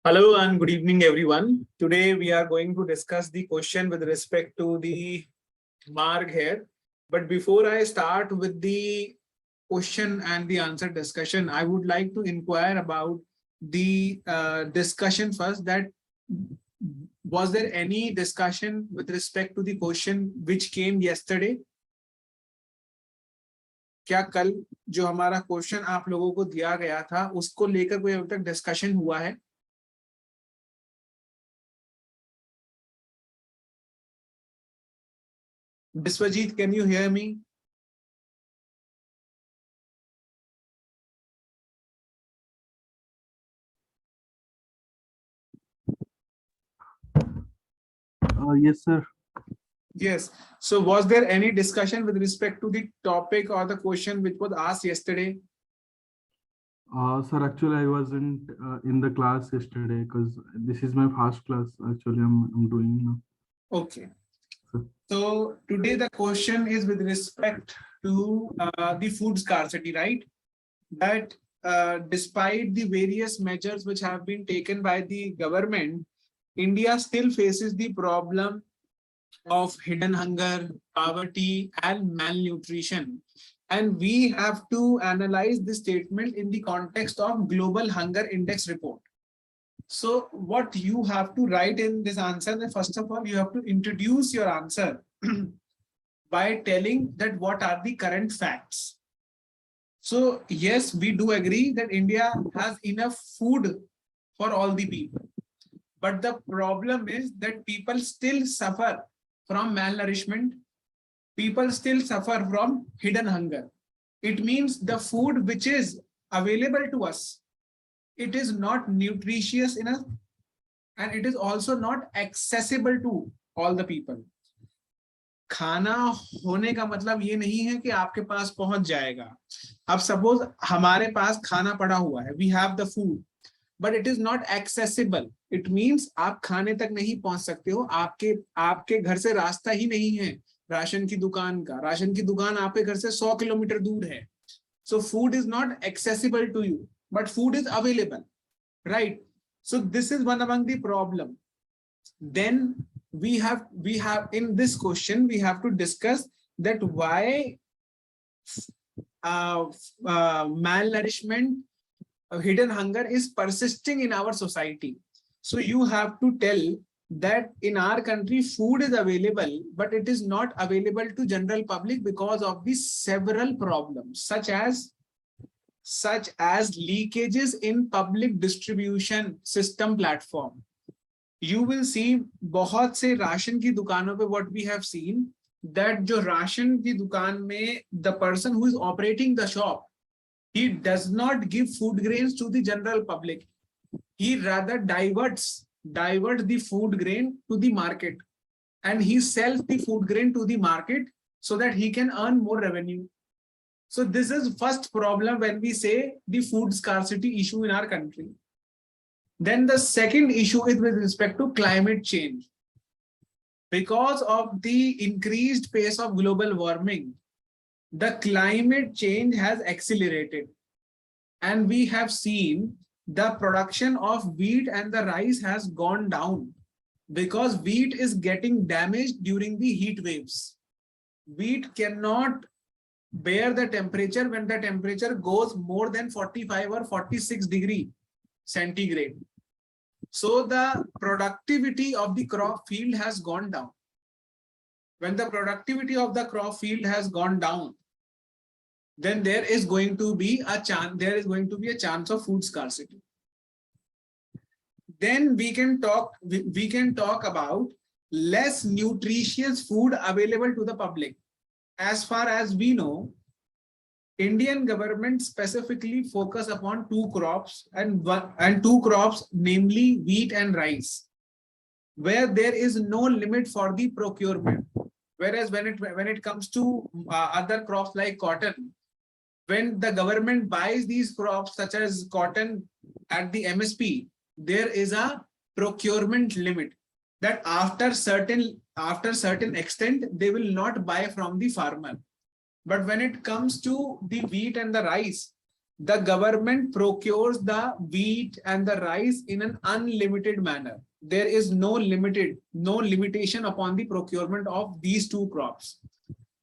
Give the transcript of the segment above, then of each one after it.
Hello and good evening, everyone. Today we are going to discuss the question with respect to the Marg here. But before I start with the question and the answer discussion, I would like to inquire about the discussion first. That was there any discussion with respect to the question which came yesterday? क्या कल जो हमारा question आप लोगों को दिया गया था उसको लेकर कोई अभी तक डिस्कशन हुआ है? Biswajit, can you hear me? Yes, sir. Yes. So was there any discussion with respect to the topic or the question which was asked yesterday? Sir, actually, I wasn't in the class yesterday because this is my first class. Actually, I'm doing now. Okay. So today the question is with respect to the food scarcity, right? That despite the various measures which have been taken by the government, India still faces the problem of hidden hunger, poverty, and malnutrition. And we have to analyze this statement in the context of Global Hunger Index report. So what you have to write in this answer, first of all, you have to introduce your answer by telling that what are the current facts. So yes, we do agree that India has enough food for all the people. But the problem is that people still suffer from malnourishment. People still suffer from hidden hunger. It means the food which is available to us, it is not nutritious enough, and it is also not accessible to all the people. खाना होने का मतलब ये नहीं है कि आपके पास पहुंच जाएगा. अब सपोज हमारे पास खाना पड़ा हुआ है, we have the food, but it is not accessible. It means आप खाने तक नहीं पहुंच सकते हो. आपके घर से रास्ता ही नहीं है राशन की दुकान का. राशन की दुकान आपके घर से 100 किलोमीटर दूर है. So food is not accessible to you, but food is available, right? So this is one among the problem. Then we have in this question we have to discuss that why malnourishment, hidden hunger is persisting in our society. So you have to tell that in our country food is available, but it is not available to general public because of the several problems such as leakages in public distribution system platform. You will see बहुत से ration की दुकानों पे what we have seen that जो ration की दुकान में the person who is operating the shop, he does not give food grains to the general public. He rather diverts the food grain to the market, and he sells the food grain to the market so that he can earn more revenue. So this is first problem when we say the food scarcity issue in our country. Then the second issue is with respect to climate change. Because of the increased pace of global warming, the climate change has accelerated, and we have seen the production of wheat and the rice has gone down because wheat is getting damaged during the heat waves. Wheat cannot bear the temperature when the temperature goes more than 45 or 46 degree centigrade. So the productivity of the crop field has gone down. When the productivity of the crop field has gone down, then there is going to be a chance of food scarcity. Then we can talk about less nutritious food available to the public. As far as we know, Indian government specifically focus upon two crops, namely wheat and rice, where there is no limit for the procurement. Whereas when it comes to other crops like cotton, when the government buys these crops such as cotton at the MSP, there is a procurement limit that after certain extent they will not buy from the farmer. But when it comes to the wheat and the rice, the government procures the wheat and the rice in an unlimited manner. There is no limitation upon the procurement of these two crops.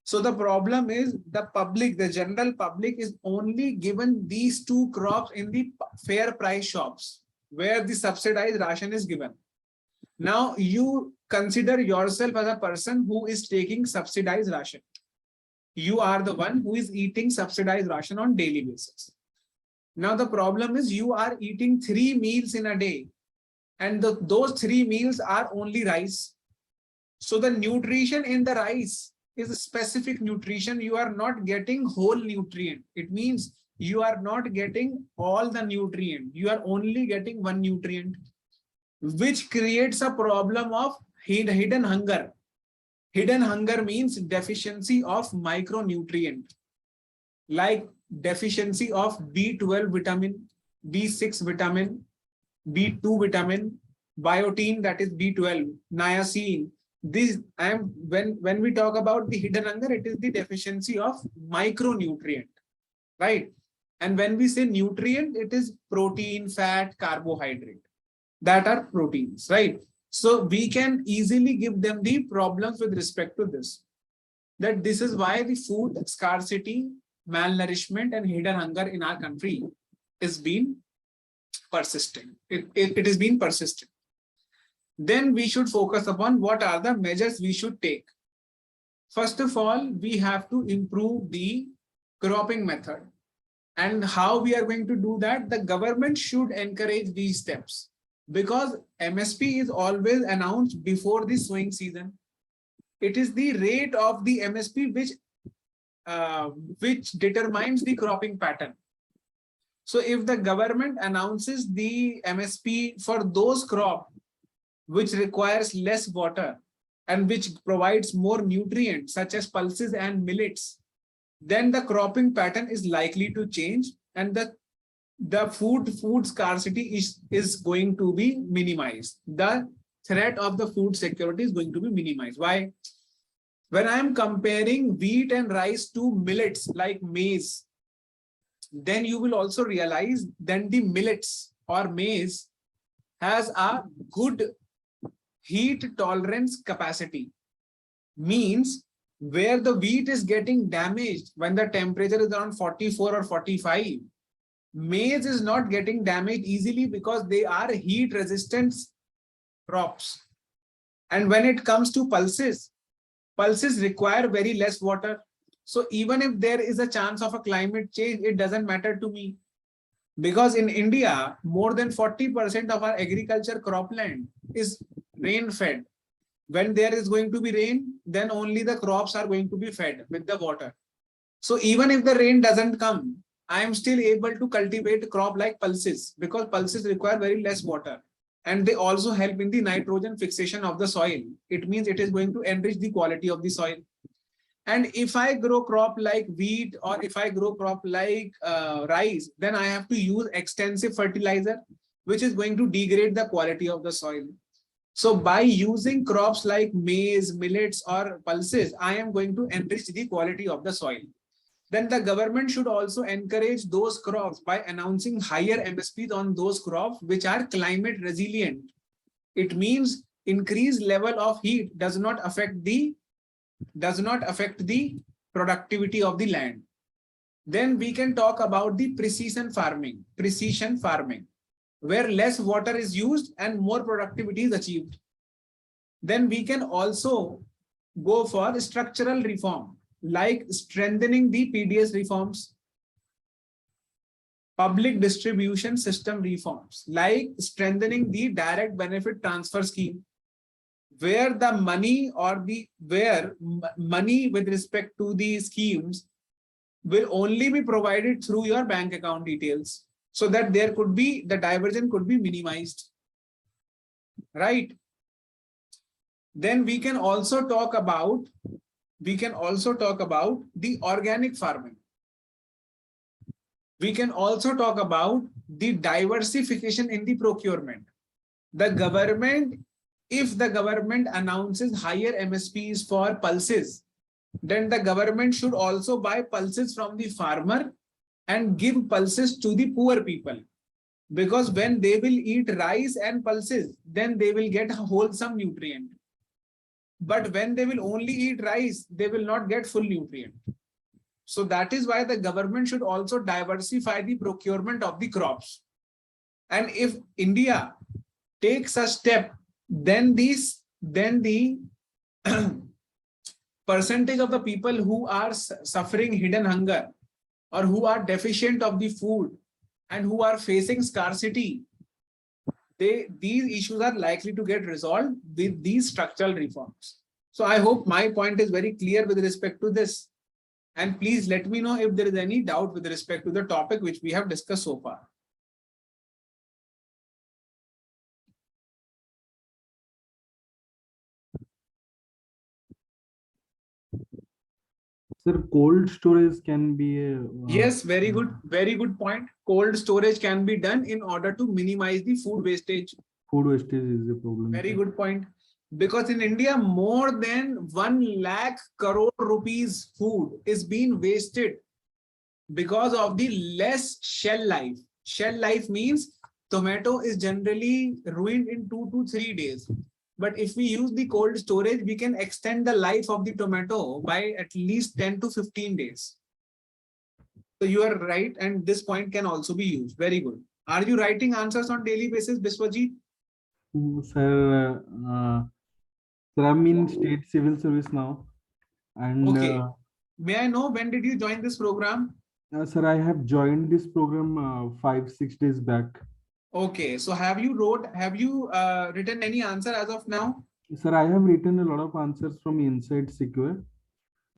So the problem is the public, the general public is only given these two crops in the fair price shops where the subsidized ration is given. Now you consider yourself as a person who is taking subsidized ration. You are the one who is eating subsidized ration on daily basis. Now the problem is you are eating 3 meals in a day, and those 3 meals are only rice. So the nutrition in the rice is a specific nutrition. You are not getting whole nutrient. It means you are not getting all the nutrient. You are only getting one nutrient, which creates a problem of hidden hunger. Hidden hunger means deficiency of micronutrient, like deficiency of B12 vitamin, B6 vitamin, B2 vitamin, biotin, that is B12, niacin. This when we talk about the hidden hunger, it is the deficiency of micronutrient, right? And when we say nutrient, it is protein, fat, carbohydrate, that are proteins, right? So we can easily give them the problems with respect to this. That this is why the food scarcity, malnourishment, and hidden hunger in our country is been persisting. It is been persistent. Then we should focus upon what are the measures we should take. First of all, we have to improve the cropping method. And how we are going to do that? The government should encourage these steps, because MSP is always announced before the sowing season. It is the rate of the MSP which determines the cropping pattern. So if the government announces the MSP for those crops which requires less water and which provides more nutrients such as pulses and millets, then the cropping pattern is likely to change, and the food scarcity is going to be minimized. The threat of the food security is going to be minimized. Why? When I am comparing wheat and rice to millets like maize, then you will also realize that the millets or maize has a good heat tolerance capacity. Means where the wheat is getting damaged when the temperature is around 44 or 45, maize is not getting damaged easily because they are heat resistant crops. And when it comes to pulses require very less water. So even if there is a chance of a climate change, it doesn't matter to me, because in India, more than 40% of our agriculture cropland is rain fed. When there is going to be rain, then only the crops are going to be fed with the water. So even if the rain doesn't come, I am still able to cultivate crop like pulses, because pulses require very less water. And they also help in the nitrogen fixation of the soil. It means it is going to enrich the quality of the soil. And if I grow crop like wheat, or if I grow crop like rice, then I have to use extensive fertilizer, which is going to degrade the quality of the soil. So by using crops like maize, millets, or pulses, I am going to enrich the quality of the soil. Then the government should also encourage those crops by announcing higher MSPs on those crops which are climate resilient. It means increased level of heat does not affect the productivity of the land. Then we can talk about the precision farming, where less water is used and more productivity is achieved. Then we can also go for structural reform, like strengthening the PDS reforms, public distribution system reforms, like strengthening the direct benefit transfer scheme, where the money money with respect to the schemes will only be provided through your bank account details, so that the diversion could be minimized, right? Then we can also talk about the organic farming. We can also talk about the diversification in the procurement. If the government announces higher MSPs for pulses, then the government should also buy pulses from the farmer and give pulses to the poor people. Because when they will eat rice and pulses, then they will get a wholesome nutrient. But when they will only eat rice, they will not get full nutrient. So that is why the government should also diversify the procurement of the crops. And if India takes a step, then the percentage of the people who are suffering hidden hunger or who are deficient of the food and who are facing scarcity, these issues are likely to get resolved with these structural reforms. So I hope my point is very clear with respect to this. And please let me know if there is any doubt with respect to the topic which we have discussed so far. Sir, cold storage can be a, Yes, very good point. Cold storage can be done in order to minimize the food wastage. food wastage is a problem. Very good point. Because in India, more than 1 lakh crore rupees food is being wasted because of the less shell life. Shell life means tomato is generally ruined in 2 to 3 days. But if we use the cold storage, we can extend the life of the tomato by at least 10 to 15 days. So you are right, and this point can also be used. Very good. Are you writing answers on daily basis, Biswajit? Sir, sir, I'm in state civil service now. And Okay. May I know when did you join this program? sir, I have joined this program 5-6 days back. Okay, so have you written any answer as of now? Sir, I have written a lot of answers from Inside Secure.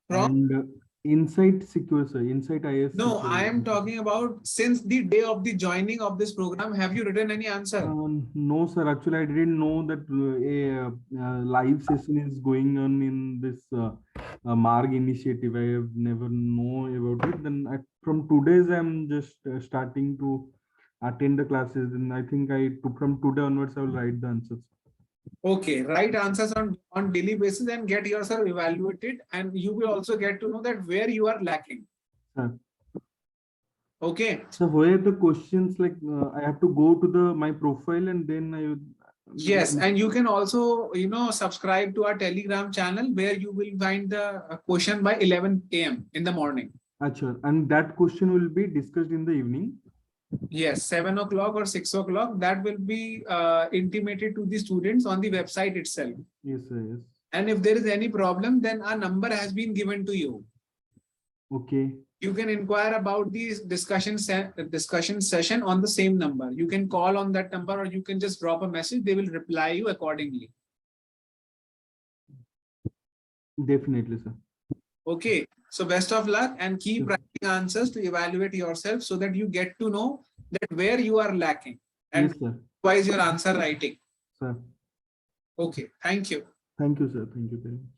From? And Inside Secure, sir. Inside IAS. No, Secure. I am talking about since the day of the joining of this program. Have you written any answer? No, sir. Actually, I didn't know that a live session is going on in this Marg initiative. I have never known about it. Then from today's, I'm just starting to attend the classes. And I think from today onwards, I will write the answers. Okay, write answers on daily basis and get yourself evaluated, and you will also get to know that where you are lacking. Okay. So where the questions like I have to go to my profile and then I would. Yes, and you can also subscribe to our Telegram channel where you will find the question by 11 AM in the morning. Achha, and that question will be discussed in the evening. Yes, 7 o'clock or 6 o'clock. That will be intimated to the students on the website itself. Yes, sir. Yes. And if there is any problem, then our number has been given to you. Okay. You can inquire about the discussion session on the same number. You can call on that number or you can just drop a message. They will reply you accordingly. Definitely, sir. Okay. So best of luck and keep writing answers to evaluate yourself so that you get to know that where you are lacking and yes, sir. Why is your answer writing. Sir. Okay. Thank you. Thank you, sir. Thank you very much.